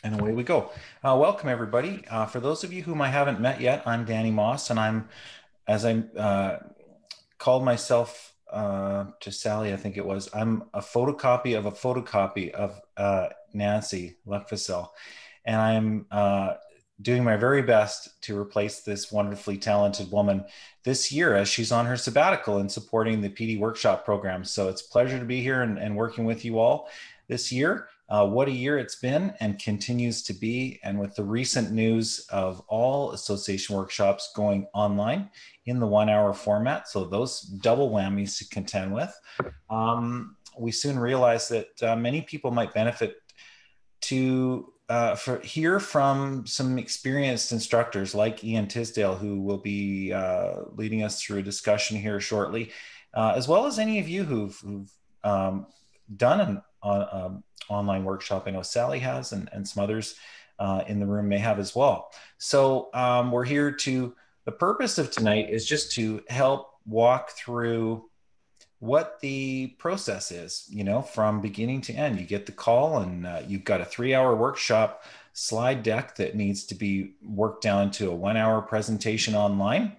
And away we go. Welcome, everybody. For those of you whom I haven't met yet, I'm Danny Moss, and as I called myself to Sally, I think it was, I'm a photocopy of Nancy Luckfissel, and I'm doing my very best to replace this wonderfully talented woman this year as she's on her sabbatical and supporting the PD workshop program. So it's a pleasure to be here and working with you all this year. What a year it's been and continues to be. And with the recent news of all association workshops going online in the 1 hour format, so those double whammies to contend with, we soon realized that many people might benefit to hear from some experienced instructors like Ian Tisdale, who will be leading us through a discussion here shortly, as well as any of you who've done an online workshop. I know Sally has, and some others in the room may have as well. So we're here the purpose of tonight is just to help walk through what the process is, from beginning to end. You get the call and you've got a 3 hour workshop slide deck that needs to be worked down to a 1 hour presentation online.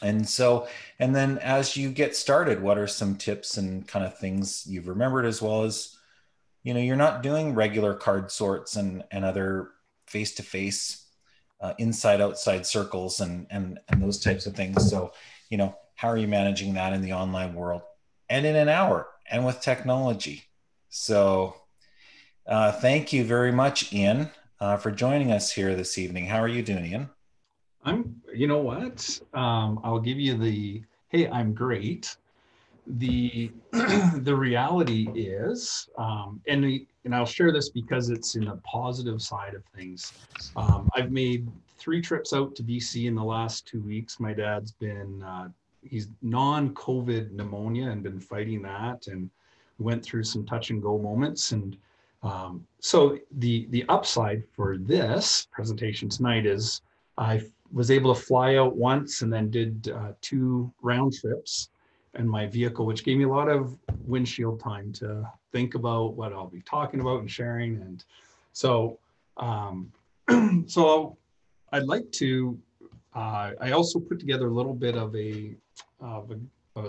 And then as you get started, what are some tips and kind of things you've remembered, as well as, you're not doing regular card sorts and other face-to-face inside outside circles and those types of things. So, how are you managing that in the online world and in an hour and with technology? So thank you very much, Ian, for joining us here this evening. How are you doing, Ian? You know what? I'll give you hey, I'm great. The the reality is, and I'll share this because it's in the positive side of things. I've made 3 trips out to BC in the last 2 weeks. My dad's been, he's non-COVID pneumonia and been fighting that, and went through some touch and go moments. And so the upside for this presentation tonight is I was able to fly out once and then did 2 round trips in my vehicle, which gave me a lot of windshield time to think about what I'll be talking about and sharing. And so, so I'd like to, I also put together a little bit of a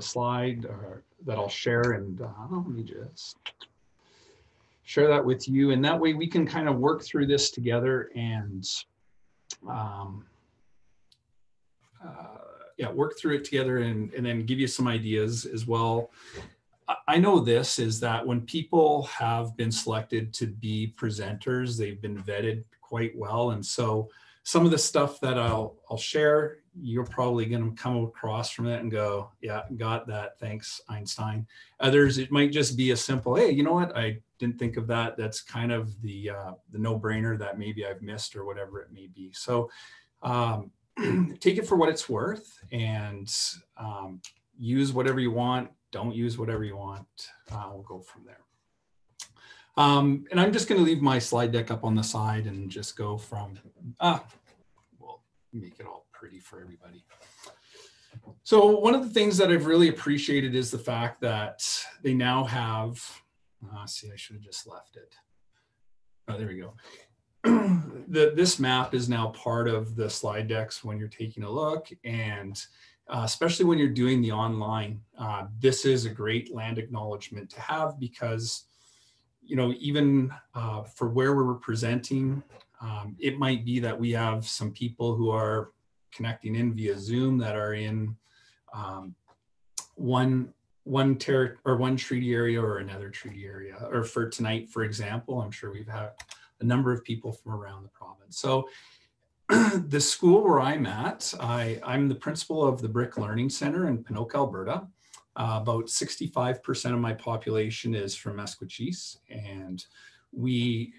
slide that I'll share, and let me just share that with you. And that way we can kind of work through this together and work through it together and then give you some ideas as well. I know this is that when people have been selected to be presenters, they've been vetted quite well. And so some of the stuff that I'll share, you're probably going to come across from it and go, yeah, got that. Thanks, Einstein. Others, it might just be a simple, hey, you know what? I didn't think of that. That's kind of the no-brainer that maybe I've missed or whatever it may be. So take it for what it's worth, and use whatever you want. Don't use whatever you want. We'll go from there. And I'm just going to leave my slide deck up on the side and just go from, we'll make it all pretty for everybody. So one of the things that I've really appreciated is the fact that they now have, see, I should have just left it. Oh, there we go. This map is now part of the slide decks when you're taking a look, and especially when you're doing the online, this is a great land acknowledgement to have, because even for where we're presenting, it might be that we have some people who are connecting in via Zoom that are in one treaty area or another treaty area. Or for tonight, for example, I'm sure we've had a number of people from around the province. So the school where I'm at, I'm the principal of the Brick Learning Center in Pinoque, Alberta. About 65% of my population is from Mesquichese, and we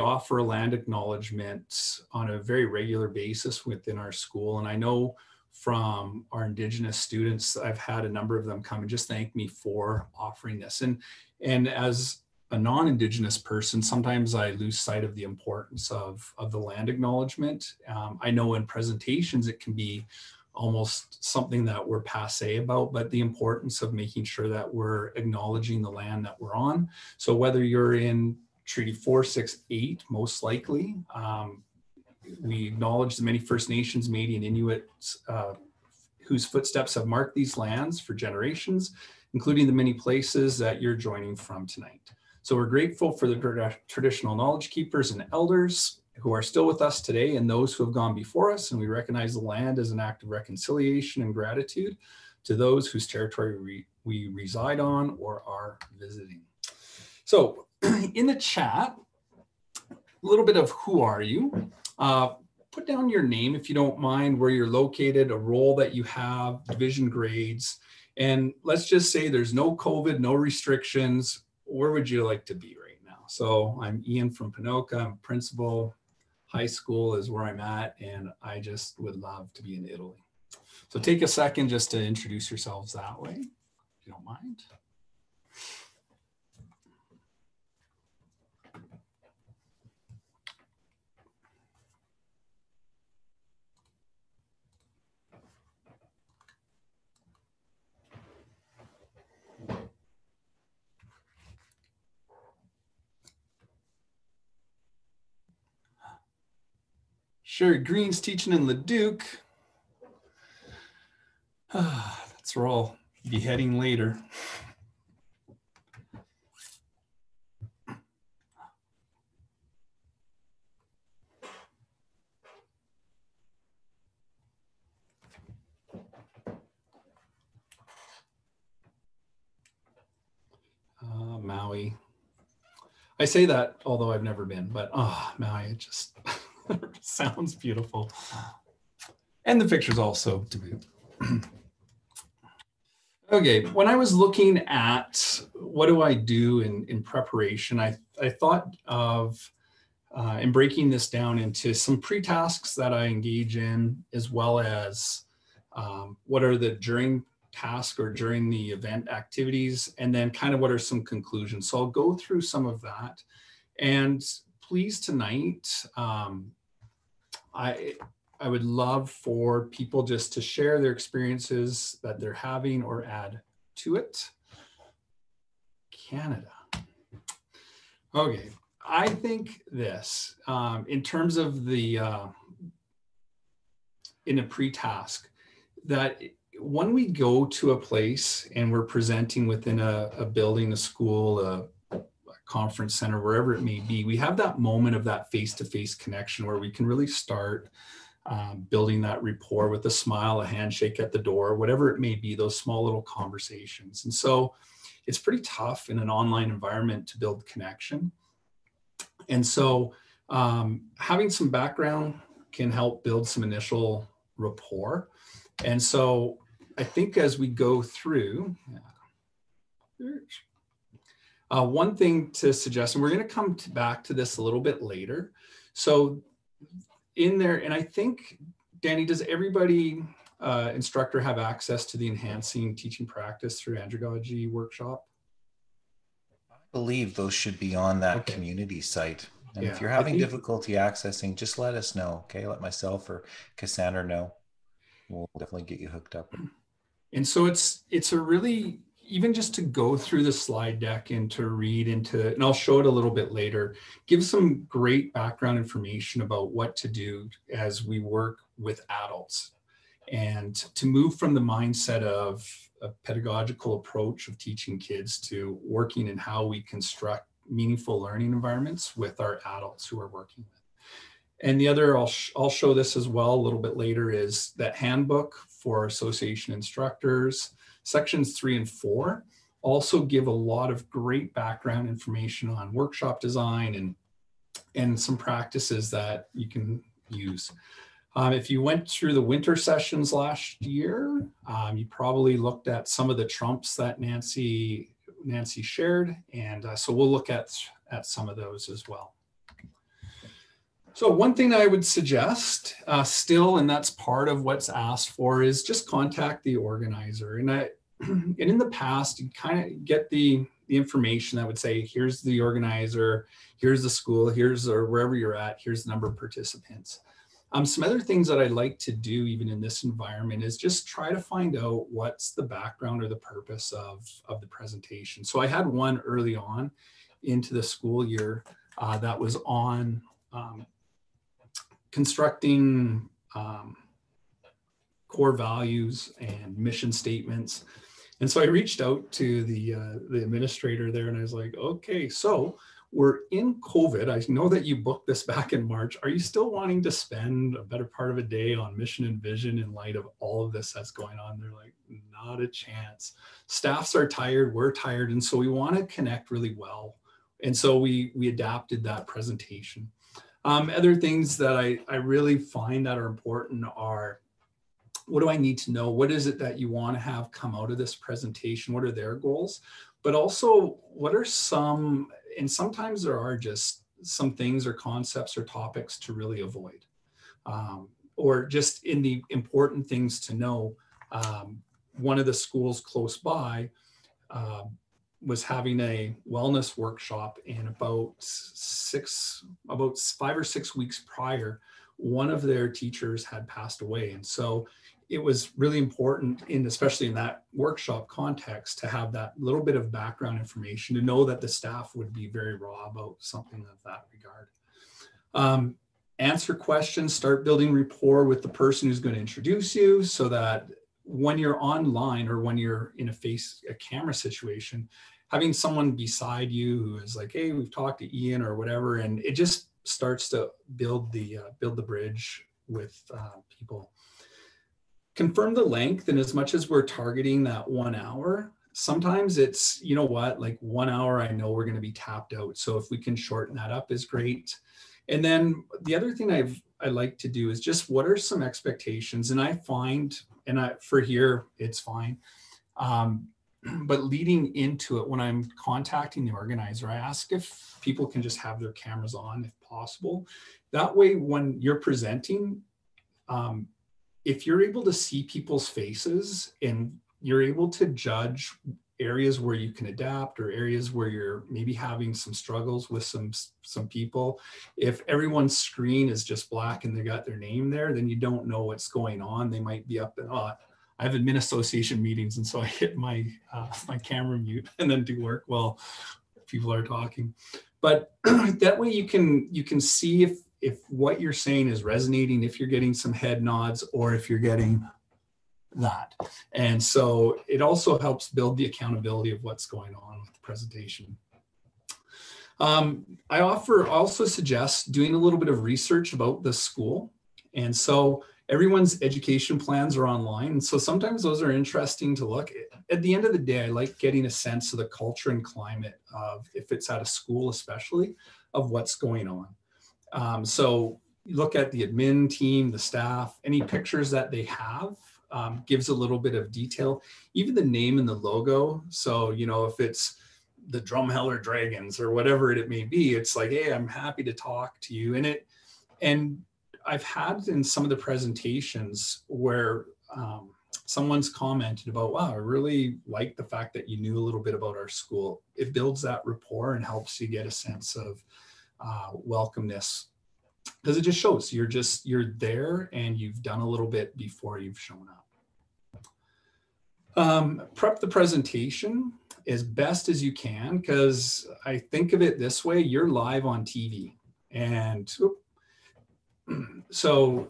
offer a land acknowledgement on a very regular basis within our school. And I know from our Indigenous students, I've had a number of them come and just thank me for offering this. And as a non-Indigenous person, sometimes I lose sight of the importance of the land acknowledgement. I know in presentations it can be almost something that we're passé about, but the importance of making sure that we're acknowledging the land that we're on. So whether you're in Treaty 468, most likely. We acknowledge the many First Nations, Métis, and Inuits whose footsteps have marked these lands for generations, including the many places that you're joining from tonight. So we're grateful for the traditional knowledge keepers and elders who are still with us today and those who have gone before us. And we recognize the land as an act of reconciliation and gratitude to those whose territory we reside on or are visiting. So in the chat, a little bit of who are you? Put down your name if you don't mind, where you're located, a role that you have, division grades, and let's just say there's no COVID, no restrictions. Where would you like to be right now? So I'm Ian from Ponoka. I'm principal. High school is where I'm at, and I just would love to be in Italy. So take a second just to introduce yourselves that way, if you don't mind. Sherry Green's teaching in Leduc. That's where I'll be heading later. Maui. I say that, although I've never been, but Maui, it just sounds beautiful. And the pictures also to boot. Okay, when I was looking at what do I do in preparation, I thought of and breaking this down into some pre-tasks that I engage in, as well as what are the during task or during the event activities, and then kind of what are some conclusions. So I'll go through some of that. And please tonight, I would love for people just to share their experiences that they're having or add to it. Canada. Okay, I think this, in terms of the, in a pre-task, that when we go to a place and we're presenting within a building, a school, a conference center, wherever it may be, we have that moment of that face-to-face connection where we can really start building that rapport with a smile, a handshake at the door, whatever it may be, those small little conversations. And so it's pretty tough in an online environment to build connection. And so having some background can help build some initial rapport. And so I think as we go through, one thing to suggest, and we're going to come back to this a little bit later. So in there, and I think, Danny, does everybody, instructor, have access to the Enhancing Teaching Practice through Andragogy workshop? I believe those should be on that community site. And if you're having difficulty accessing, just let us know, okay? Let myself or Cassandra know. We'll definitely get you hooked up. And so it's a really, even just to go through the slide deck and to read into, and I'll show it a little bit later, give some great background information about what to do as we work with adults, and to move from the mindset of a pedagogical approach of teaching kids to working in how we construct meaningful learning environments with our adults who are working with. And the other, I'll show this as well a little bit later, is that handbook for association instructors. Sections 3 and 4 also give a lot of great background information on workshop design and some practices that you can use. If you went through the winter sessions last year, you probably looked at some of the trumps that Nancy shared. And so we'll look at some of those as well. So one thing I would suggest still, and that's part of what's asked for, is just contact the organizer. And in the past, you kind of get the information that would say, here's the organizer, here's the school, or wherever you're at, here's the number of participants. Some other things that I'd like to do even in this environment is just try to find out what's the background or the purpose of the presentation. So I had one early on, into the school year that was on constructing core values and mission statements. And so I reached out to the administrator there, and I was like, okay, so we're in COVID. I know that you booked this back in March. Are you still wanting to spend a better part of a day on mission and vision in light of all of this that's going on? They're like, not a chance. Staffs are tired, we're tired. And so we want to connect really well. And so we adapted that presentation. Other things that I really find that are important are, what do I need to know? What is it that you want to have come out of this presentation? What are their goals? But also, what are some, and sometimes there are just some things or concepts or topics to really avoid, or just in the important things to know. One of the schools close by was having a wellness workshop, and about 5 or 6 weeks prior, one of their teachers had passed away. And so it was really important, especially in that workshop context, to have that little bit of background information, to know that the staff would be very raw about something of that regard. Answer questions, start building rapport with the person who's going to introduce you, so that when you're online or when you're in a camera situation, having someone beside you who is like, hey, we've talked to Ian or whatever, and it just starts to build the bridge with people. Confirm the length, and as much as we're targeting that 1 hour, sometimes it's, you know what, like 1 hour, I know we're going to be tapped out. So if we can shorten that up is great. And then the other thing I like to do is just, what are some expectations? And I find, for here, it's fine. But leading into it, when I'm contacting the organizer, I ask if people can just have their cameras on if possible. That way, when you're presenting, if you're able to see people's faces and you're able to judge areas where you can adapt, or areas where you're maybe having some struggles with some people, if everyone's screen is just black and they got their name there, then you don't know what's going on. They might be up and I have admin association meetings, and so I hit my my camera mute and then do work while people are talking. But that way you can see if what you're saying is resonating, if you're getting some head nods, or if you're getting that. And so it also helps build the accountability of what's going on with the presentation. I also suggest doing a little bit of research about the school. And so everyone's education plans are online. And so sometimes those are interesting to look at. At the end of the day, I like getting a sense of the culture and climate of, if it's at a school especially, of what's going on. So you look at the admin team, the staff, any pictures that they have gives a little bit of detail, even the name and the logo. So, you know, if it's the Drumheller Dragons or whatever it may be, it's like, hey, I'm happy to talk to you. And I've had in some of the presentations where someone's commented about, wow, I really like the fact that you knew a little bit about our school. It builds that rapport and helps you get a sense of welcomeness, because it just shows you're there and you've done a little bit before you've shown up. Prep the presentation as best as you can, because I think of it this way: you're live on TV. And so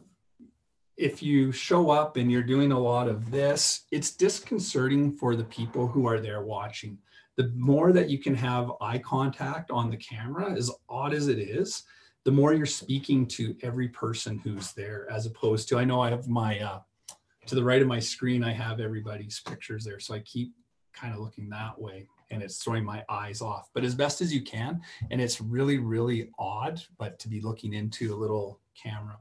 if you show up and you're doing a lot of this, it's disconcerting for the people who are there watching. The more that you can have eye contact on the camera, as odd as it is, the more you're speaking to every person who's there, as opposed to, I know I have my, to the right of my screen, I have everybody's pictures there. So I keep kind of looking that way and it's throwing my eyes off, but as best as you can. And it's really, really odd, but to be looking into a little camera.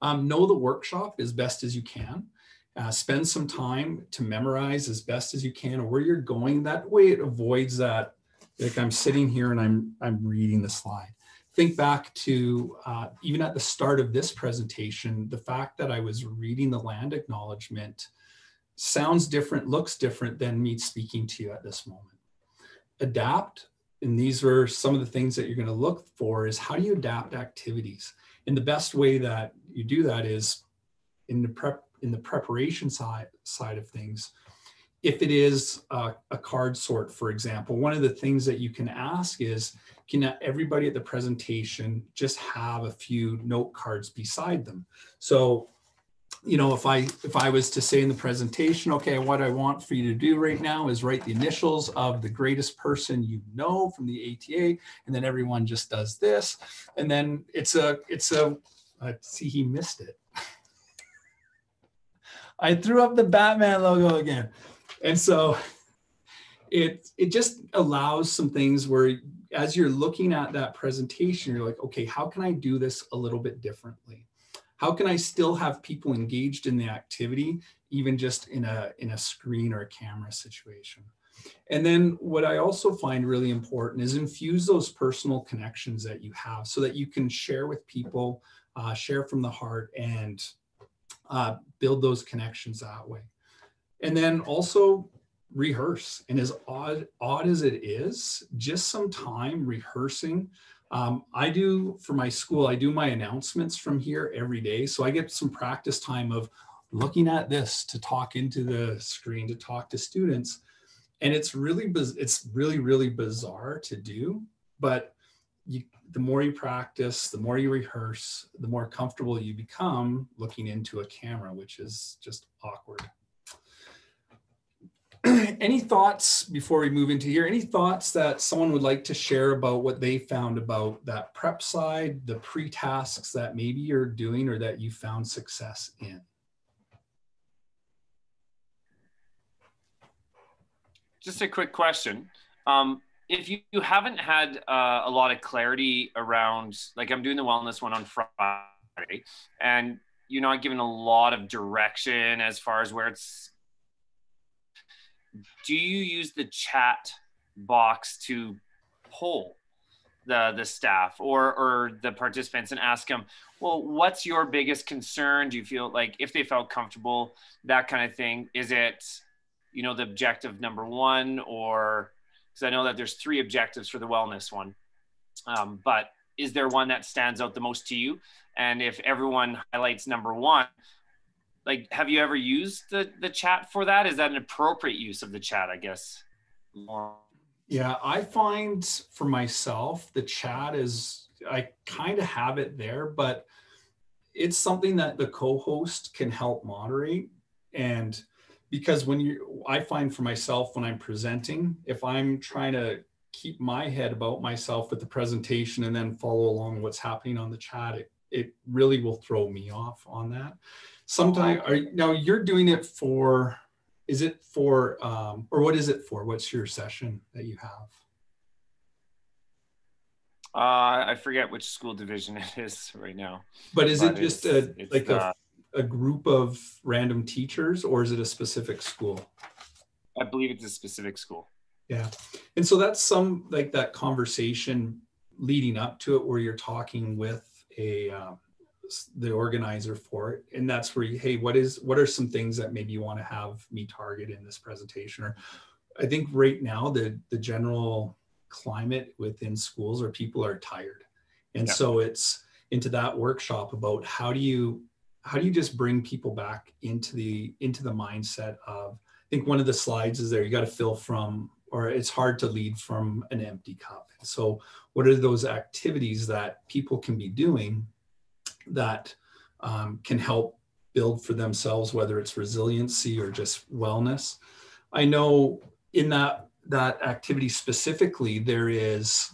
Know the workshop as best as you can. Spend some time to memorize as best as you can where you're going. That way it avoids that, like I'm sitting here and I'm reading the slide. Think back to even at the start of this presentation, the fact that I was reading the land acknowledgement sounds different, looks different than me speaking to you at this moment. Adapt, and these are some of the things that you're going to look for, is how do you adapt activities? And the best way that you do that is in the preparation side of things. if it is a card sort, for example, one of the things that you can ask is, can everybody at the presentation just have a few note cards beside them? So, you know, if I was to say in the presentation, okay, what I want for you to do right now is write the initials of the greatest person you know from the ATA, and then everyone just does this, and then it's a see, he missed it. I threw up the Batman logo again. And so it just allows some things where as you're looking at that presentation, you're like, okay, how can I do this a little bit differently? How can I still have people engaged in the activity, even just in a screen or a camera situation? And then what I also find really important is infuse those personal connections that you have so that you can share with people, share from the heart, and build those connections that way. And then also rehearse. And as odd as it is, just some time rehearsing. I do for my school, I do my announcements from here every day. So I get some practice time of looking at this to talk into the screen, to talk to students. And it's really bizarre to do, but the more you practice, the more you rehearse, the more comfortable you become looking into a camera, which is just awkward. Any thoughts before we move into here? Any thoughts that someone would like to share about what they found about that prep side, the pre-tasks that maybe you're doing or that you found success in? Just a quick question. If you haven't had a lot of clarity around, like I'm doing the wellness one on Friday, and you're not given a lot of direction as far as where it's, do you use the chat box to poll the staff or the participants and ask them, well, what's your biggest concern? Do you feel like if they felt comfortable, that kind of thing? Is it, you know, the objective number one, or because I know that there's 3 objectives for the wellness one, but is there one that stands out the most to you? And if everyone highlights number 1, like, have you ever used the chat for that? Is that an appropriate use of the chat, I guess? Yeah, I find for myself, the chat is, I kind of have it there, but it's something that the co-host can help moderate. And because I find for myself when I'm presenting, if I'm trying to keep my head about myself with the presentation and then follow along what's happening on the chat, it really will throw me off on that. Sometimes, now you're doing it for, is it for, or what is it for? What's your session that you have? I forget which school division it is right now. But is it just a group of random teachers, or is it a specific school? I believe it's a specific school. Yeah. And so that's some like that conversation leading up to it where you're talking with the organizer for it. And that's where you, hey, what are some things that maybe you want to have me target in this presentation? Or I think right now the general climate within schools are people are tired. And so it's into that workshop about how do you just bring people back into the mindset of, I think one of the slides is there, you got to fill from, or it's hard to lead from an empty cup. So what are those activities that people can be doing that can help build for themselves, whether it's resiliency or just wellness? I know in that activity specifically, there is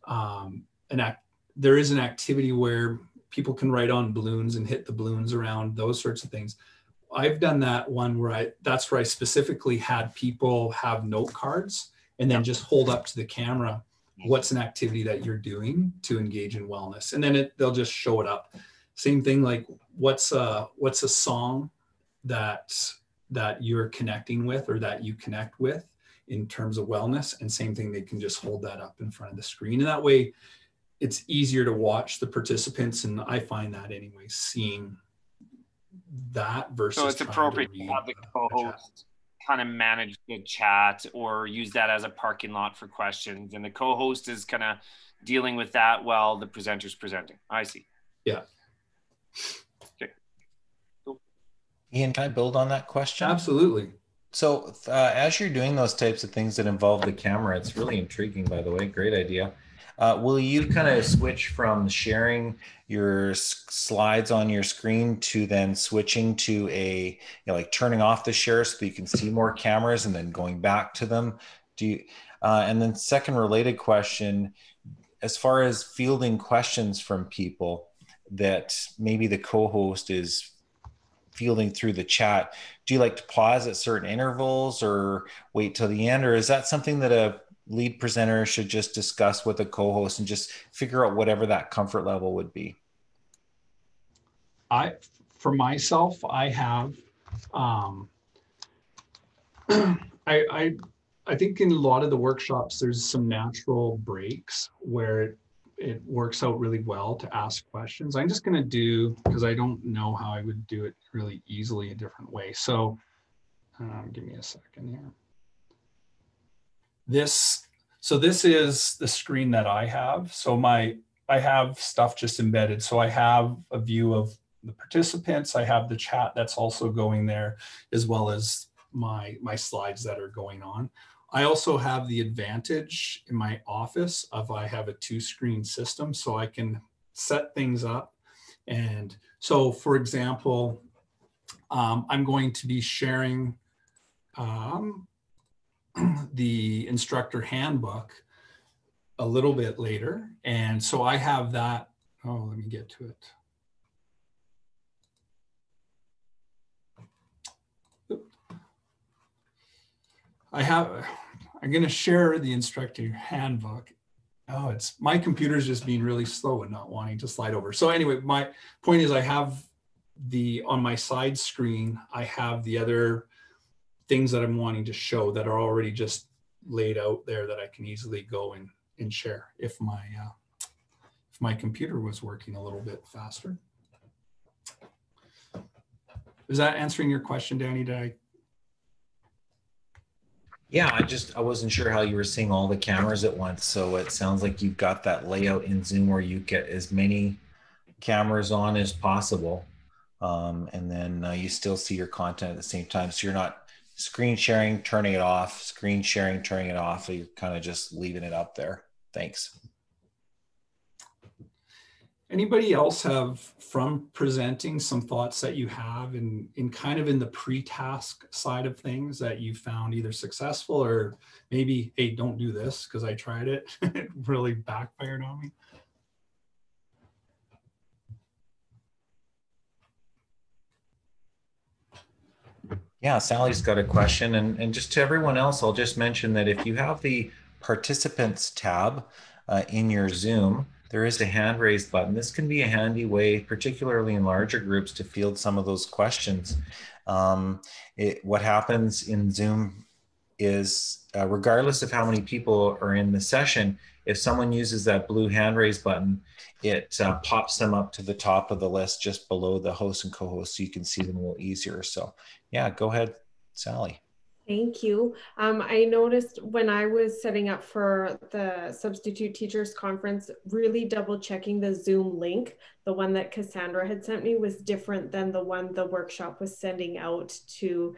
an activity where people can write on balloons and hit the balloons around, those sorts of things. I've done that one where that's where I specifically had people have note cards and then just hold up to the camera what's an activity that you're doing to engage in wellness, and then they'll just show it up. Same thing, like what's a song that you're connecting with or that you connect with in terms of wellness, and same thing, they can just hold that up in front of the screen, and that way it's easier to watch the participants, and I find that anyway, seeing that versus. So it's appropriate to have the co-host kind of manage the chat or use that as a parking lot for questions, and the co-host is kind of dealing with that while the presenter's presenting. I see. Yeah. Okay. Cool. Ian, can I build on that question? Absolutely. So, as you're doing those types of things that involve the camera, it's really intriguing, by the way. Great idea. Will you kind of switch from sharing your slides on your screen to then switching to like turning off the share so that you can see more cameras and then going back to them? Do you, and then second related question, as far as fielding questions from people that maybe the co-host is fielding through the chat, do you like to pause at certain intervals or wait till the end? Or is that something that a lead presenter should just discuss with a co-host and just figure out whatever that comfort level would be? I, for myself, I have, I, I, I think in a lot of the workshops, there's some natural breaks where it works out really well to ask questions. I'm just going to do, because I don't know how I would do it really easily a different way. So give me a second here. So this is the screen that I have. So I have stuff just embedded. So I have a view of the participants. I have the chat that's also going there, as well as my slides that are going on. I also have the advantage in my office of I have a 2-screen system, so I can set things up. And so, for example, I'm going to be sharing the instructor handbook a little bit later. And so I have that. Oh, let me get to it. I'm going to share the instructor handbook. Oh, my computer's just being really slow and not wanting to slide over. So anyway, my point is I have on my side screen, I have the other things that I'm wanting to show that are already just laid out there that I can easily go and share if my computer was working a little bit faster. Is that answering your question, Danny? Yeah, I wasn't sure how you were seeing all the cameras at once. So it sounds like you've got that layout in Zoom where you get as many cameras on as possible. And then you still see your content at the same time. So you're not screen sharing, turning it off, screen sharing, turning it off. So you're kind of just leaving it up there. Thanks. Anybody else have, from presenting, some thoughts that you have in kind of in the pre-task side of things that you found either successful or maybe, hey, don't do this because I tried it, it really backfired on me? Yeah, Sally's got a question. And just to everyone else, I'll just mention that if you have the participants tab in your Zoom, there is a hand raised button. This can be a handy way, particularly in larger groups, to field some of those questions. What happens in Zoom is, regardless of how many people are in the session, if someone uses that blue hand raise button, it pops them up to the top of the list just below the host and co-host so you can see them a little easier. So yeah, go ahead, Sally. Thank you. I noticed when I was setting up for the Substitute Teachers Conference, really double checking the Zoom link. The one that Cassandra had sent me was different than the one the workshop was sending out to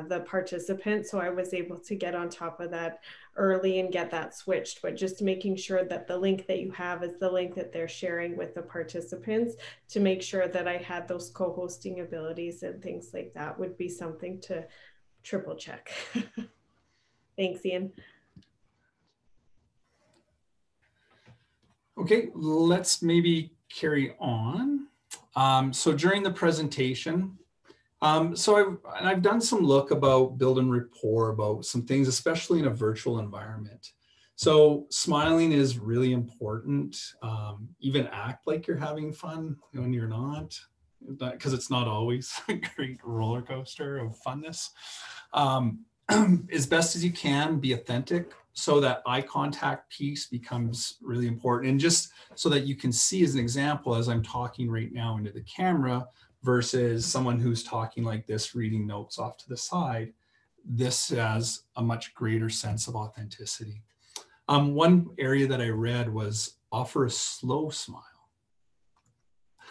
the participants. So I was able to get on top of that early and get that switched, but just making sure that the link that you have is the link that they're sharing with the participants to make sure that I had those co-hosting abilities and things like that would be something to triple check. Thanks, Ian. Okay, let's maybe carry on. So during the presentation, I've done some look about building rapport about some things, especially in a virtual environment. So smiling is really important. Even act like you're having fun when you're not, because it's not always a great roller coaster of funness. As best as you can, be authentic so that eye contact piece becomes really important. And just so that you can see as an example, as I'm talking right now into the camera versus someone who's talking like this, reading notes off to the side, this has a much greater sense of authenticity. One area that I read was offer a slow smile.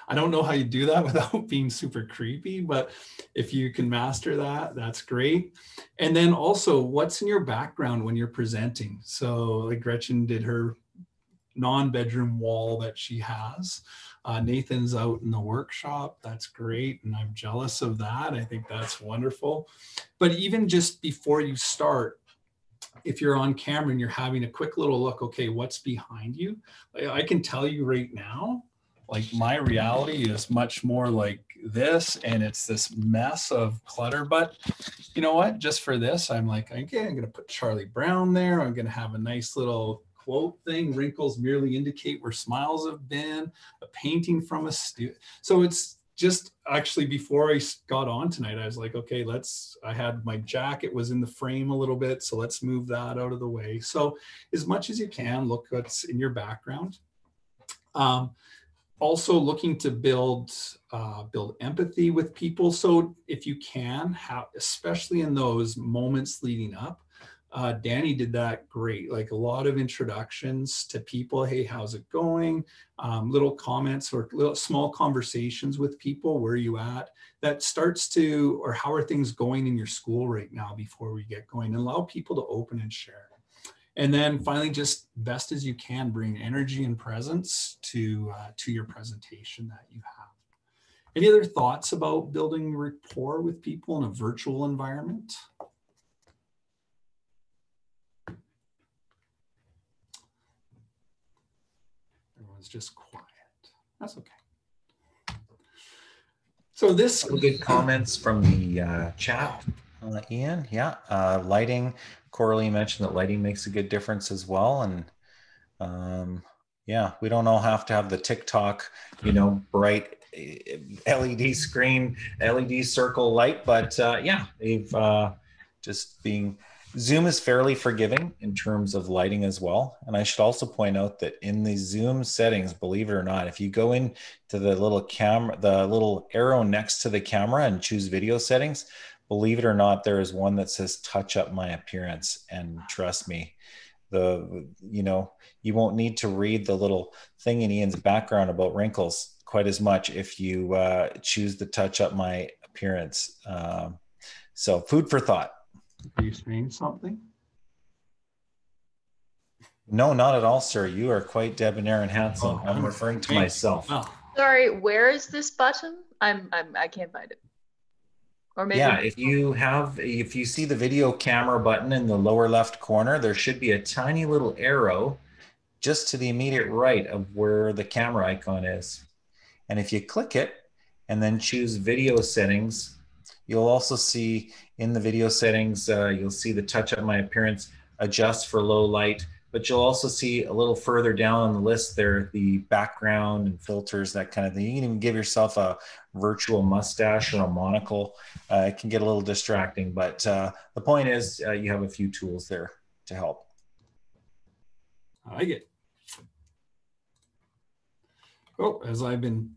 I don't know how you do that without being super creepy, but if you can master that, that's great. And then also, what's in your background when you're presenting? So like Gretchen did her non-bedroom wall that she has. Nathan's out in the workshop. That's great. And I'm jealous of that. I think that's wonderful. But even just before you start, if you're on camera and you're having a quick little look, okay, what's behind you? I can tell you right now, like my reality is much more like this, and it's this mess of clutter. But you know what? Just for this, I'm like, okay, I'm going to put Charlie Brown there. I'm going to have a nice little quote thing. Wrinkles merely indicate where smiles have been. A painting from a student. So it's just actually before I got on tonight, I was like, okay, I had my jacket was in the frame a little bit. So let's move that out of the way. So as much as you can, look what's in your background. Also looking to build empathy with people. So if you can, especially in those moments leading up, Danny did that great, like a lot of introductions to people. Hey, how's it going? Little comments or little small conversations with people. Where are you at? That starts to, or how are things going in your school right now before we get going, and allow people to open and share. And then finally, just best as you can, bring energy and presence to your presentation that you have. Any other thoughts about building rapport with people in a virtual environment? Everyone's just quiet. That's okay. So this some good comments from the chat, Ian. Yeah, lighting. Coralie mentioned that lighting makes a good difference as well, and yeah, we don't all have to have the TikTok, bright LED screen, LED circle light, but yeah, they've just being. Zoom is fairly forgiving in terms of lighting as well. And I should also point out that in the Zoom settings, believe it or not, if you go into the little camera, the little arrow next to the camera and choose video settings, believe it or not, there is one that says touch up my appearance. And trust me, you won't need to read the little thing in Ian's background about wrinkles quite as much if you choose the touch up my appearance. So food for thought. Are you saying something? No, not at all, sir. You are quite debonair and handsome. Oh, I'm referring to myself. Oh. Sorry, where is this button? I can't find it. Or maybe Yeah, if you see the video camera button in the lower left corner, there should be a tiny little arrow just to the immediate right of where the camera icon is. And if you click it and then choose video settings, you'll also see in the video settings, you'll see the touch up my appearance, adjust for low light, but you'll also see a little further down on the list there, the background and filters, that kind of thing. You can even give yourself a virtual mustache or a monocle. It can get a little distracting, but the point is you have a few tools there to help. I like it. Oh, as I've been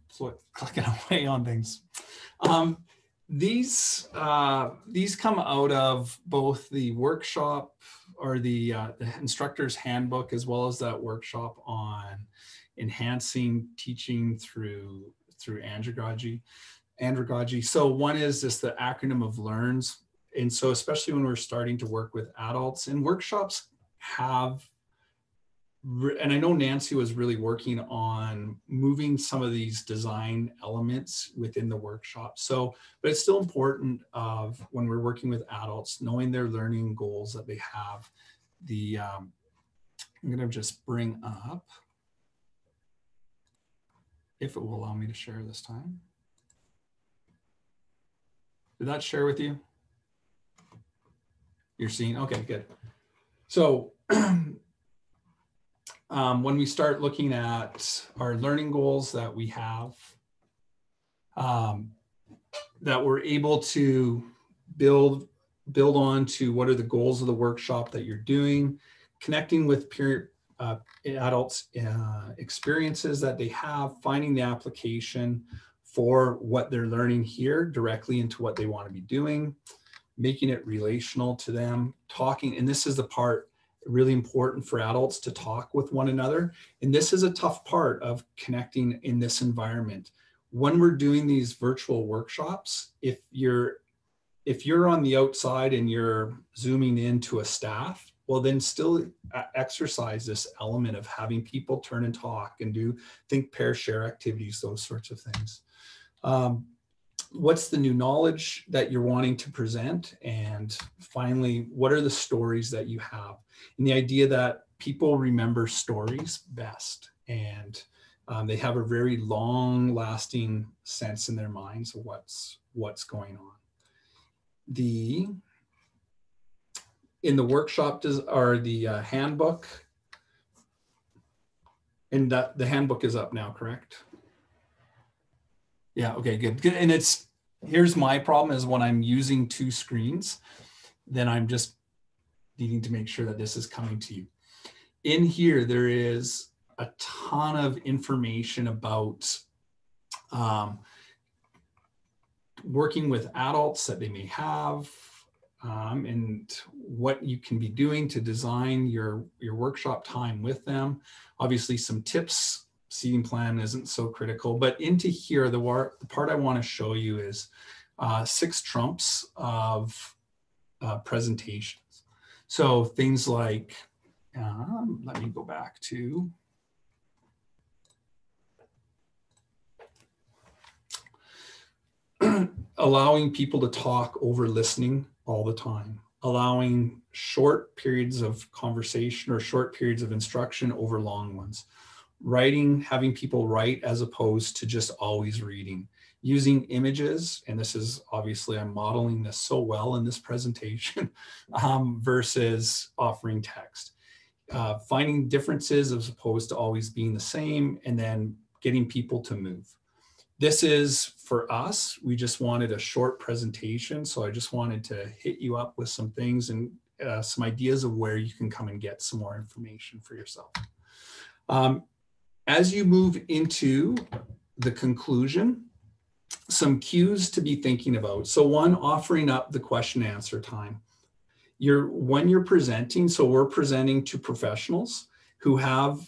clicking away on things. These come out of both the workshop or the instructor's handbook, as well as that workshop on enhancing teaching through andragogy. So one is just the acronym of LEARNS. And so especially when we're starting to work with adults, and workshops have, and I know Nancy was really working on moving some of these design elements within the workshop. So, but it's still important of when we're working with adults, knowing their learning goals that they have. I'm going to just bring up, if it will allow me to share this time. Did that share with you? You're seeing, okay, good. So, when we start looking at our learning goals that we have, that we're able to build on to what are the goals of the workshop that you're doing, connecting with peer adults' experiences that they have, finding the application for what they're learning here directly into what they want to be doing, making it relational to them, talking, and this is the part really important for adults to talk with one another. And this is a tough part of connecting in this environment. when we're doing these virtual workshops, if you're on the outside and you're zooming into a staff, well, then still exercise this element of having people turn and talk and do think, pair, share activities, those sorts of things. What's the new knowledge that you're wanting to present? And finally, what are the stories that you have? And the idea that people remember stories best, and they have a very long lasting sense in their minds of what's going on. In the workshop are the handbook, and the handbook is up now, correct? Yeah, okay, good. And here's my problem is when I'm using two screens, then I'm just needing to make sure that this is coming to you. In here, there is a ton of information about working with adults that they may have, and what you can be doing to design your workshop time with them. Obviously, some tips. Seating plan isn't so critical, but into here, the part I want to show you is 6 trumps of presentations. So things like, let me go back to, allowing people to talk over listening all the time, allowing short periods of conversation or short periods of instruction over long ones. Writing, having people write as opposed to just always reading, using images, and this is obviously I'm modeling this so well in this presentation, versus offering text. Finding differences as opposed to always being the same, and then getting people to move. This is for us, we just wanted a short presentation, so I just wanted to hit you up with some things and some ideas of where you can come and get some more information for yourself. As you move into the conclusion, some cues to be thinking about. So one, offering up the question and answer time. When you're presenting, so we're presenting to professionals who have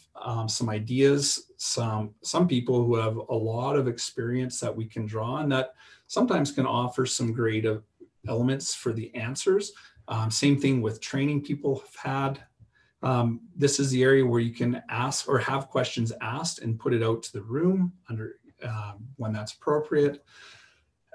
some ideas, some people who have a lot of experience that we can draw on that sometimes can offer some great elements for the answers. Same thing with training people have had. This is the area where you can ask or have questions asked and put it out to the room under when that's appropriate.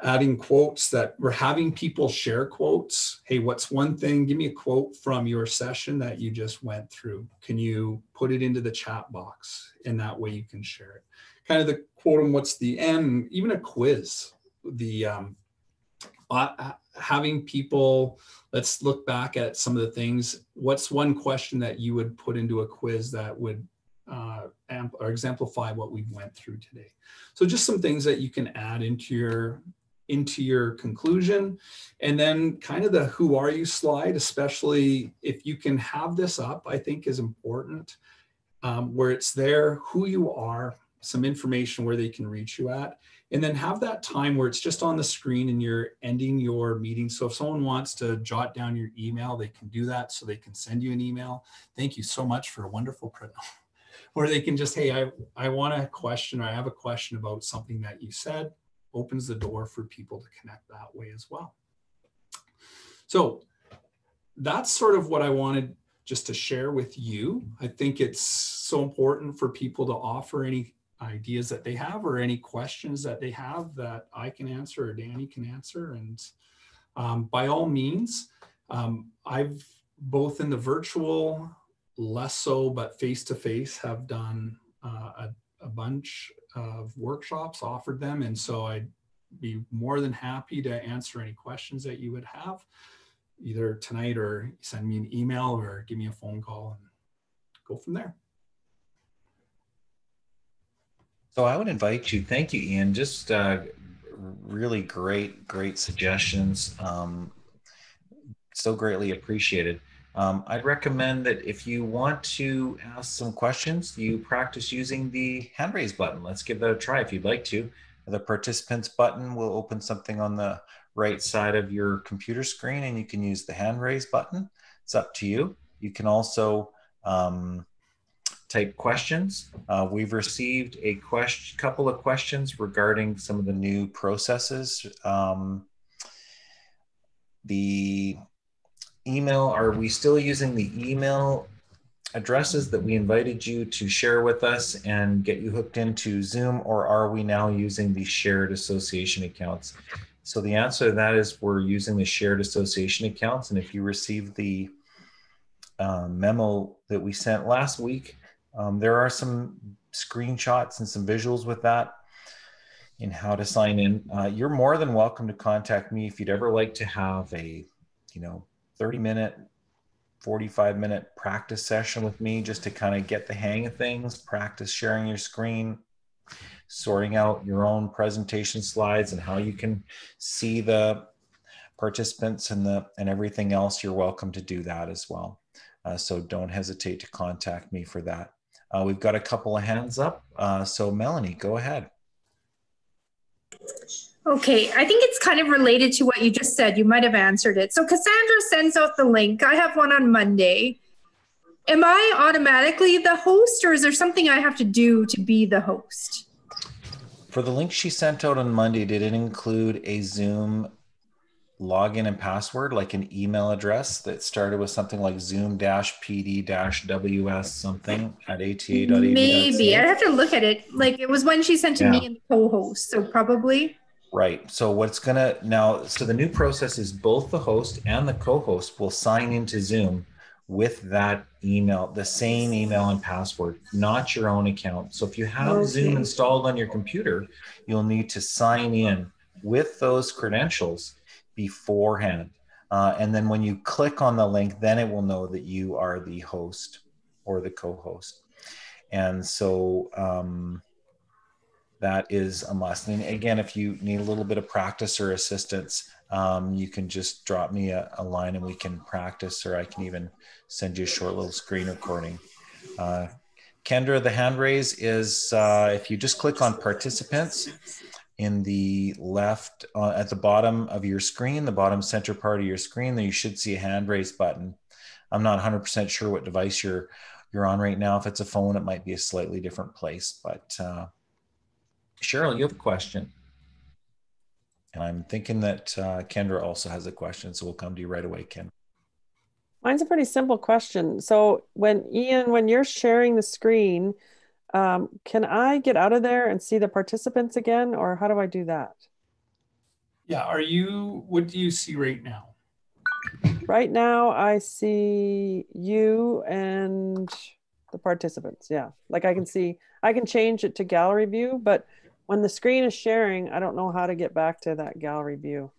Adding quotes, that we're having people share quotes. Hey, what's one thing? Give me a quote from your session that you just went through. Can you put it into the chat box? And that way you can share it. Kind of the quote and what's the end, even a quiz. Having people, let's look back at some of the things. What's one question that you would put into a quiz that would or exemplify what we went through today? So just some things that you can add into your conclusion. And then kind of the who are you slide, especially if you can have this up, I think is important, where it's there, who you are, some information where they can reach you at. And then have that time where it's just on the screen and you're ending your meeting. So if someone wants to jot down your email, they can do that, so they can send you an email. Thank you so much for a wonderful print. Or they can just, hey, I want a question, or I have a question about something that you said. Opens the door for people to connect that way as well. So that's sort of what I wanted just to share with you. I think it's so important for people to offer any ideas that they have or any questions that they have that I can answer or Danny can answer. And by all means, I've both in the virtual, less so, but face-to-face have done a bunch of workshops, offered them. And so I'd be more than happy to answer any questions that you would have, either tonight or send me an email or give me a phone call and go from there. So I would invite you, thank you, Ian, just really great suggestions. So greatly appreciated. I'd recommend that if you want to ask some questions, you practice using the hand raise button. Let's give that a try if you'd like to. The participants button will open something on the right side of your computer screen, and you can use the hand raise button. It's up to you. You can also type questions. We've received a couple of questions regarding some of the new processes. The email, are we still using the email addresses that we invited you to share with us and get you hooked into Zoom, or are we now using the shared association accounts? So the answer to that is we're using the shared association accounts. And if you received the memo that we sent last week, there are some screenshots and some visuals with that in how to sign in. You're more than welcome to contact me if you'd ever like to have a 30-minute 45-minute practice session with me, just to kind of get the hang of things, practice sharing your screen, sorting out your own presentation slides and how you can see the participants and everything else. You're welcome to do that as well. So don't hesitate to contact me for that. We've got a couple of hands up. So Melanie, go ahead. Okay, I think it's kind of related to what you just said. You might have answered it. So Cassandra sends out the link. I have one on Monday. Am I automatically the host, or is there something I have to do to be the host? For the link she sent out on Monday, did it include a Zoom login and password, like an email address that started with something like zoom-pd-ws something at ata.ab.ca? Maybe. I'd have to look at it. Like, it was when she sent to me and the co-host, so probably. Right. So what's going to now, so the new process is both the host and the co-host will sign into Zoom with that email, the same email and password, not your own account. So if you have Zoom installed on your computer, you'll need to sign in with those credentials beforehand. And then when you click on the link, then it will know that you are the host or the co-host. And so, that is a must. And again, if you need a little bit of practice or assistance, you can just drop me a line and we can practice, or I can even send you a short little screen recording. Kendra, the hand raise is, if you just click on participants in the left, at the bottom of your screen, the bottom center part of your screen, then you should see a hand raise button. I'm not 100% sure what device you're on right now. If it's a phone, it might be a slightly different place, but Cheryl, you have a question. And I'm thinking that Kendra also has a question, so we'll come to you right away, Ken. Mine's a pretty simple question. So when you're sharing the screen, can I get out of there and see the participants again, or how do I do that? Yeah, what do you see right now? Right now, I see you and the participants. Yeah, like I can change it to gallery view, but when the screen is sharing, I don't know how to get back to that gallery view.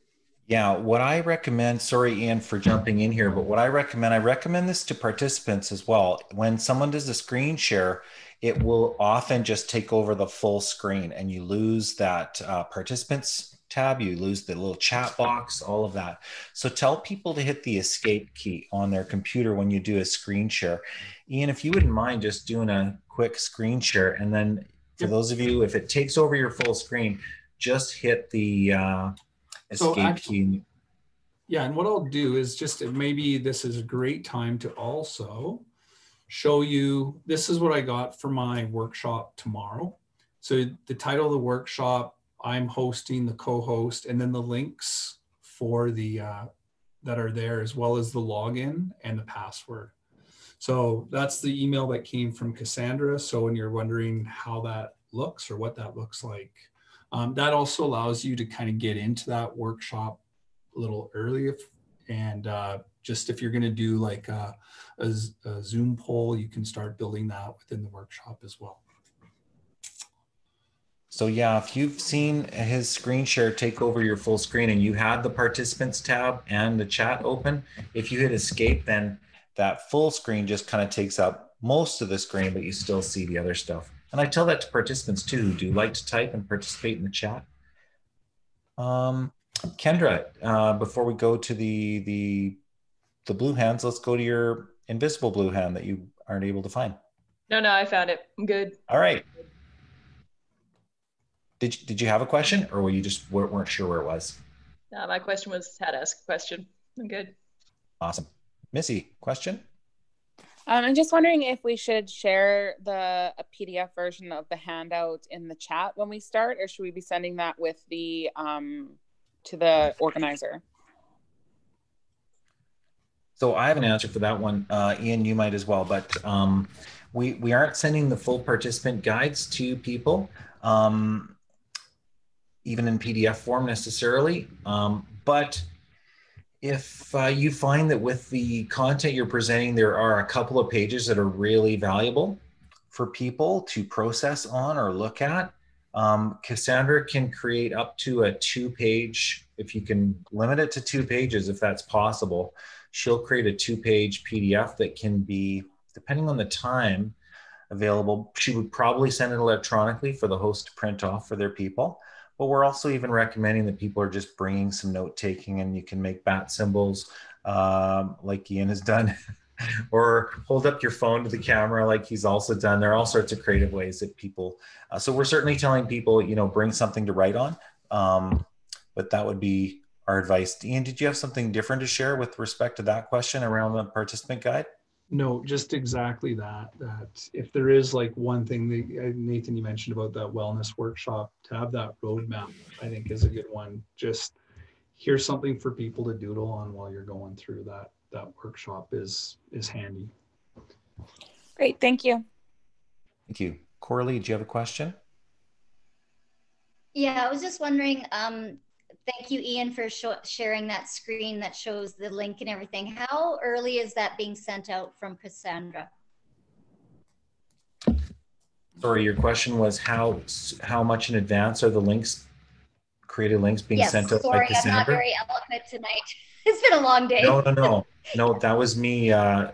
Yeah, what I recommend, sorry, Ian, for jumping in here, but what I recommend this to participants as well. When someone does a screen share, it will often just take over the full screen and you lose that participants tab, you lose the little chat box, all of that. So tell people to hit the escape key on their computer when you do a screen share. Ian, if you wouldn't mind just doing a quick screen share, and then for those of you, if it takes over your full screen, just hit the escape key. Yeah, and what I'll do is just, maybe this is a great time to also show you, this is what I got for my workshop tomorrow. So the title of the workshop, I'm hosting, the co-host, and then the links for the that are there, as well as the login and the password. So that's the email that came from Cassandra. So when you're wondering how that looks or what that looks like, that also allows you to kind of get into that workshop a little early. And just if you're going to do like a Zoom poll, you can start building that within the workshop as well. So yeah, if you've seen his screen share take over your full screen and you had the participants tab and the chat open, if you hit escape, then that full screen just kind of takes up most of the screen, but you still see the other stuff. And I tell that to participants too, who do like to type and participate in the chat. Kendra, before we go to the blue hands, let's go to your invisible blue hand that you aren't able to find. No, I found it. I'm good. All right. Did you have a question, or were you just weren't sure where it was? No, my question was how to ask a question. I'm good. Awesome. Missy, question? I'm just wondering if we should share a PDF version of the handout in the chat when we start, or should we be sending that with the to the organizer? So I have an answer for that one. Ian, you might as well, but we aren't sending the full participant guides to people, even in PDF form necessarily. But if you find that with the content you're presenting, there are a couple of pages that are really valuable for people to process on or look at, Cassandra can create up to a 2-page, if you can limit it to 2 pages, if that's possible, she'll create a 2-page PDF that can be, depending on the time available, she would probably send it electronically for the host to print off for their people. But we're also even recommending that people are just bringing some note taking, and you can make bat symbols like Ian has done, or hold up your phone to the camera like he's also done. There are all sorts of creative ways that people, so we're certainly telling people, bring something to write on. But that would be our advice. Ian, did you have something different to share with respect to that question around the participant guide? No, just exactly that if there is like one thing that Nathan, you mentioned about that wellness workshop, to have that roadmap, I think is a good one. Just here's something for people to doodle on while you're going through that workshop is handy. Great, thank you. Thank you. Coralie, do you have a question? Yeah, I was just wondering, thank you, Ian, for sharing that screen that shows the link and everything. How early is that being sent out from Cassandra? Sorry, your question was how much in advance are the links, created links being sent out by Cassandra? Sorry, I'm not very eloquent tonight. It's been a long day. No, that was me I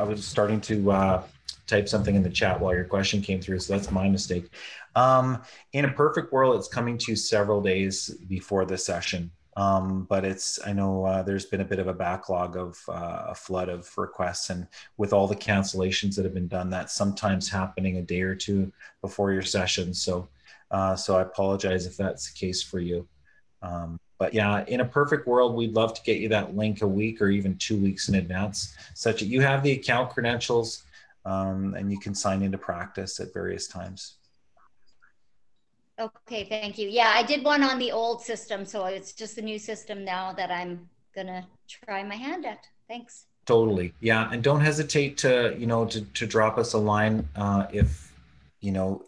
was starting to type something in the chat while your question came through, so that's my mistake. In a perfect world, it's coming to you several days before the session. But I know there's been a bit of a backlog of a flood of requests, and with all the cancellations that have been done, that's sometimes happening a day or two before your session. So I apologize if that's the case for you. But yeah, in a perfect world, we'd love to get you that link a week or even 2 weeks in advance, such that you have the account credentials and you can sign into practice at various times. Okay, thank you. Yeah, I did one on the old system, so it's just the new system now that I'm gonna try my hand at. Thanks. Totally. Yeah, and don't hesitate to to drop us a line if you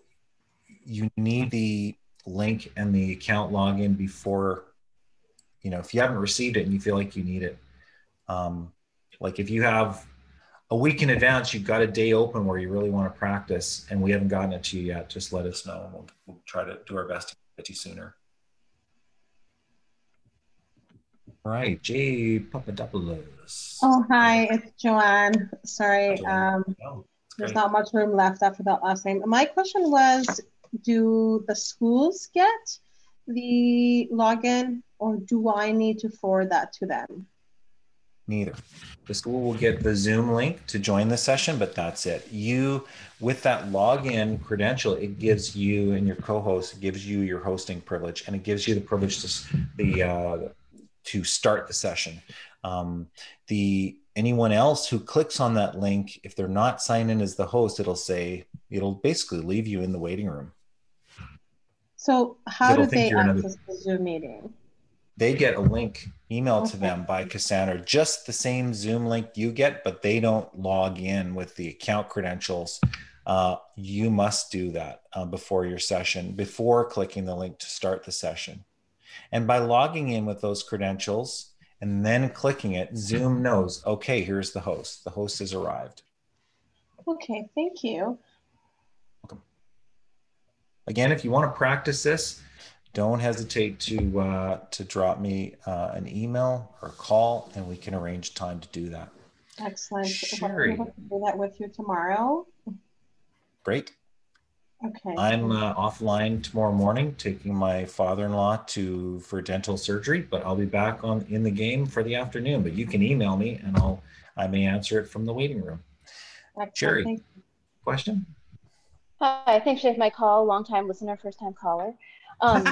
need the link and the account login before, if you haven't received it and you feel like you need it. Like if you have a week in advance, you've got a day open where you really want to practice and we haven't gotten it to you yet, just let us know. We'll try to do our best to get to you sooner. All right, Jay Papadopoulos. Oh, hi, it's Joanne. Sorry, there's not much room left after that last name. My question was, do the schools get the login, or do I need to forward that to them? Neither. The school will get the Zoom link to join the session, but that's it. You, with that login credential, it gives you and your co-host, it gives you your hosting privilege, and it gives you the privilege to start the session. Anyone else who clicks on that link, if they're not signed in as the host, it'll basically leave you in the waiting room. So how do they access the Zoom meeting? They get a link emailed to them by Cassandra, just the same Zoom link you get, but they don't log in with the account credentials. You must do that before your session, before clicking the link to start the session. And by logging in with those credentials and then clicking it, Zoom knows, okay, here's the host. The host has arrived. Okay, thank you. Welcome. Again, if you want to practice this, don't hesitate to drop me an email or a call, and we can arrange time to do that. Excellent. Sherry. We'll do that with you tomorrow. Great. Okay. I'm offline tomorrow morning, taking my father-in-law for dental surgery, but I'll be back in the game for the afternoon. But you can email me, and I may answer it from the waiting room. Excellent. Sherry, question? Hi, thanks for taking my call. Long time listener, first time caller. I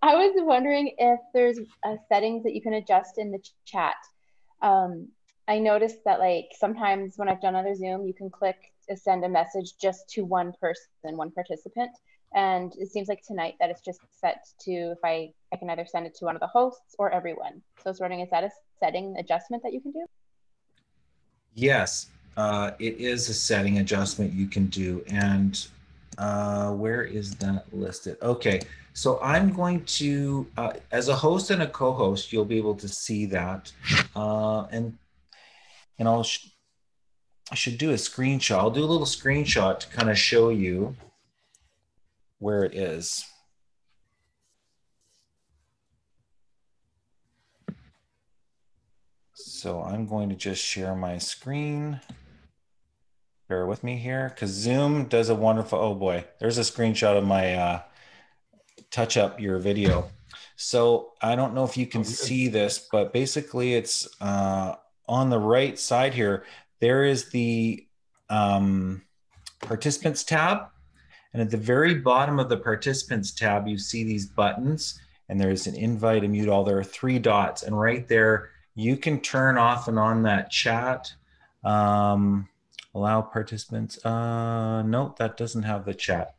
was wondering if there's settings that you can adjust in the chat I noticed that like sometimes when I've done other Zoom, you can click to send a message just to one person, one participant. And it seems like tonight that it's just set to, if I can either send it to one of the hosts or everyone. So I was wondering, is that a setting adjustment that you can do? Yes, it is a setting adjustment you can do. And where is that listed? Okay, so I'm going to, as a host and a co-host, you'll be able to see that. And I should do a screenshot. I'll do a little screenshot to kind of show you where it is. So I'm going to just share my screen. Bear with me here, because Zoom does a wonderful, oh boy, there's a screenshot of my touch up your video. So I don't know if you can see this, but basically it's on the right side here, there is the participants tab. And at the very bottom of the participants tab, you see these buttons, and there's an invite and mute all. There are 3 dots, and right there, you can turn off and on that chat. Allow participants. Nope, that doesn't have the chat.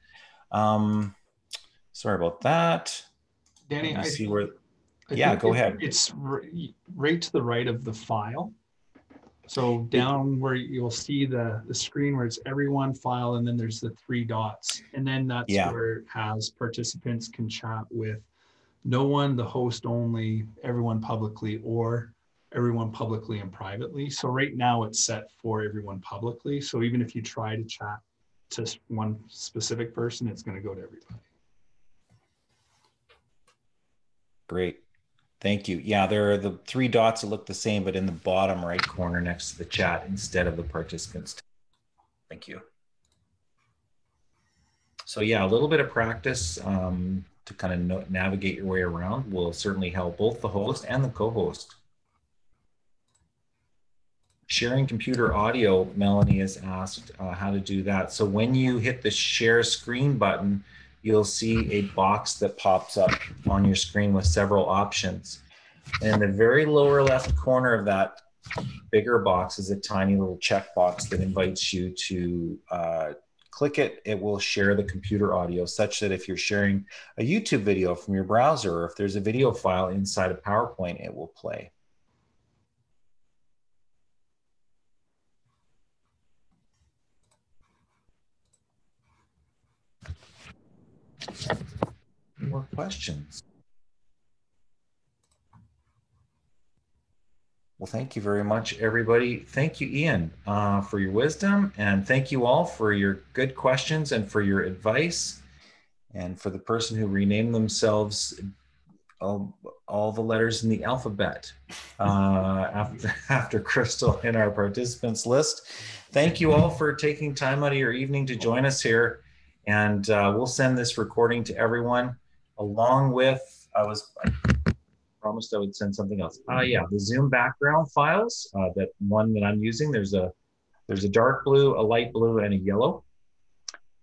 Sorry about that. Danny, I see where. I Go ahead. It's right to the right of the file. So down where you'll see the screen where it's everyone file, and then there's the 3 dots. And then that's where it has participants can chat with no one, the host only, everyone publicly, or everyone publicly and privately. So right now it's set for everyone publicly. So even if you try to chat to one specific person, it's going to go to everybody. Great. Thank you. Yeah, there are the 3 dots that look the same, but in the bottom right corner next to the chat instead of the participants. Thank you. So yeah, a little bit of practice to kind of navigate your way around will certainly help both the host and the co-host. Sharing computer audio, Melanie has asked how to do that. So when you hit the share screen button, you'll see a box that pops up on your screen with several options. And in the very lower left corner of that bigger box is a tiny little checkbox that invites you to click it. It will share the computer audio such that if you're sharing a YouTube video from your browser, or if there's a video file inside of PowerPoint, it will play. More questions? Well, thank you very much, everybody. Thank you, Ian, for your wisdom, and thank you all for your good questions and for your advice, and for the person who renamed themselves all the letters in the alphabet after Crystal in our participants list. Thank you all for taking time out of your evening to join us here, and we'll send this recording to everyone along with, I promised I would send something else. The Zoom background files, that one that I'm using, there's a dark blue, a light blue, and a yellow,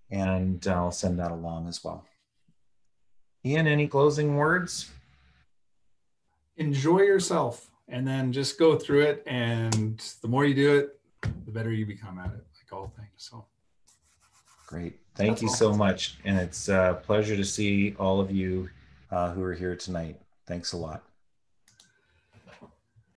and I'll send that along as well. Ian, any closing words? Enjoy yourself, and then just go through it, and the more you do it, the better you become at it, like all things. So great. Thank you so much, and it's a pleasure to see all of you who are here tonight. Thanks a lot.